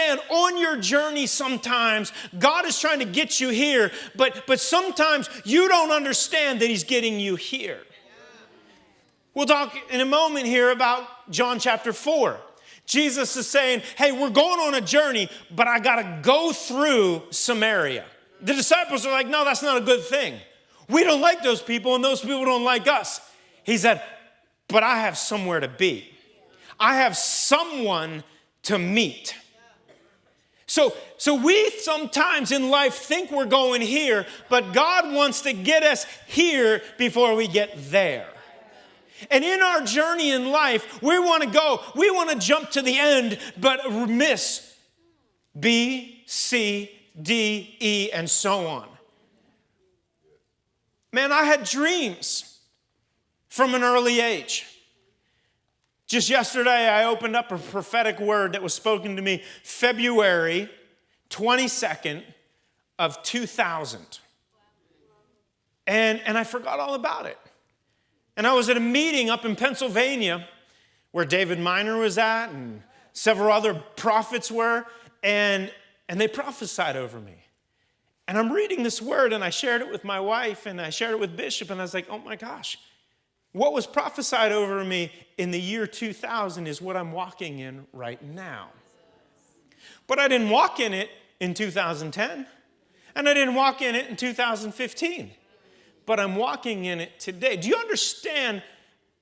understand on your journey sometimes, God is trying to get you here, but sometimes you don't understand that he's getting you here. We'll talk in a moment here about John chapter 4. Jesus is saying, hey, we're going on a journey, but I got to go through Samaria. The disciples are like, no, that's not a good thing. We don't like those people, and those people don't like us. He said, but I have somewhere to be. I have someone to meet. So we sometimes in life think we're going here, but God wants to get us here before we get there. And in our journey in life, we want to jump to the end, but miss B, C, D, E, and so on. Man, I had dreams from an early age. Just yesterday, I opened up a prophetic word that was spoken to me February 22nd of 2000. And I forgot all about it. And I was at a meeting up in Pennsylvania where David Miner was at and several other prophets were, and they prophesied over me. And I'm reading this word, and I shared it with my wife, and I shared it with Bishop, and I was like, oh my gosh, what was prophesied over me in the year 2000 is what I'm walking in right now. But I didn't walk in it in 2010, and I didn't walk in it in 2015. But I'm walking in it today. Do you understand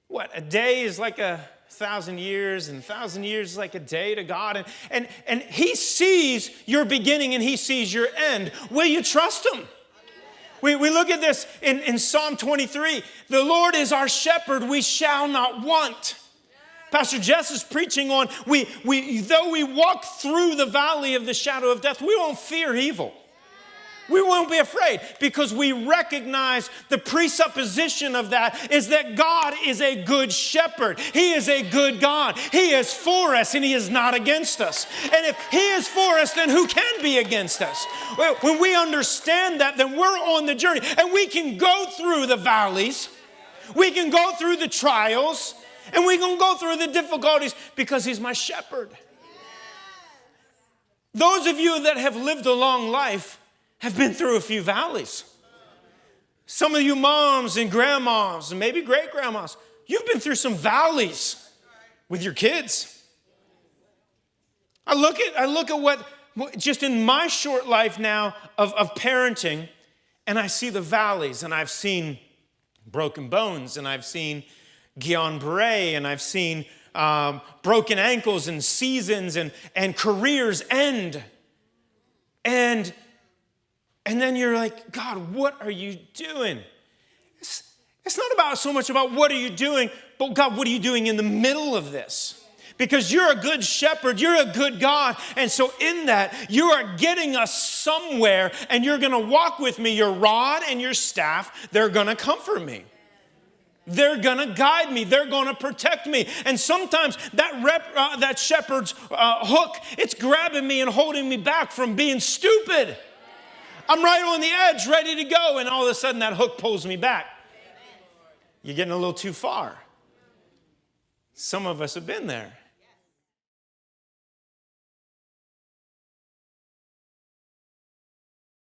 what a day is like 1,000 years, and 1,000 years is like a day to God? And he sees your beginning and he sees your end. Will you trust him? We look at this in Psalm 23. The Lord is our shepherd, we shall not want. Pastor Jess is preaching on, though we walk through the valley of the shadow of death, we won't fear evil. We won't be afraid because we recognize the presupposition of that is that God is a good shepherd. He is a good God. He is for us and he is not against us. And if he is for us, then who can be against us? When we understand that, then we're on the journey and we can go through the valleys. We can go through the trials and we can go through the difficulties because he's my shepherd. Those of you that have lived a long life have been through a few valleys. Some of you moms and grandmas and maybe great-grandmas, you've been through some valleys with your kids. I look at what just in my short life now of parenting, and I see the valleys, and I've seen broken bones, and I've seen Guillain-Barré, and I've seen broken ankles and seasons and careers end. And then you're like, God, what are you doing? It's not about so much about what are you doing, but God, what are you doing in the middle of this? Because you're a good shepherd, you're a good God, and so in that, you are getting us somewhere, and you're going to walk with me. Your rod and your staff, they're going to comfort me. They're going to guide me. They're going to protect me. And sometimes that shepherd's hook, it's grabbing me and holding me back from being stupid. I'm right on the edge, ready to go, and all of a sudden that hook pulls me back. You're getting a little too far. Some of us have been there.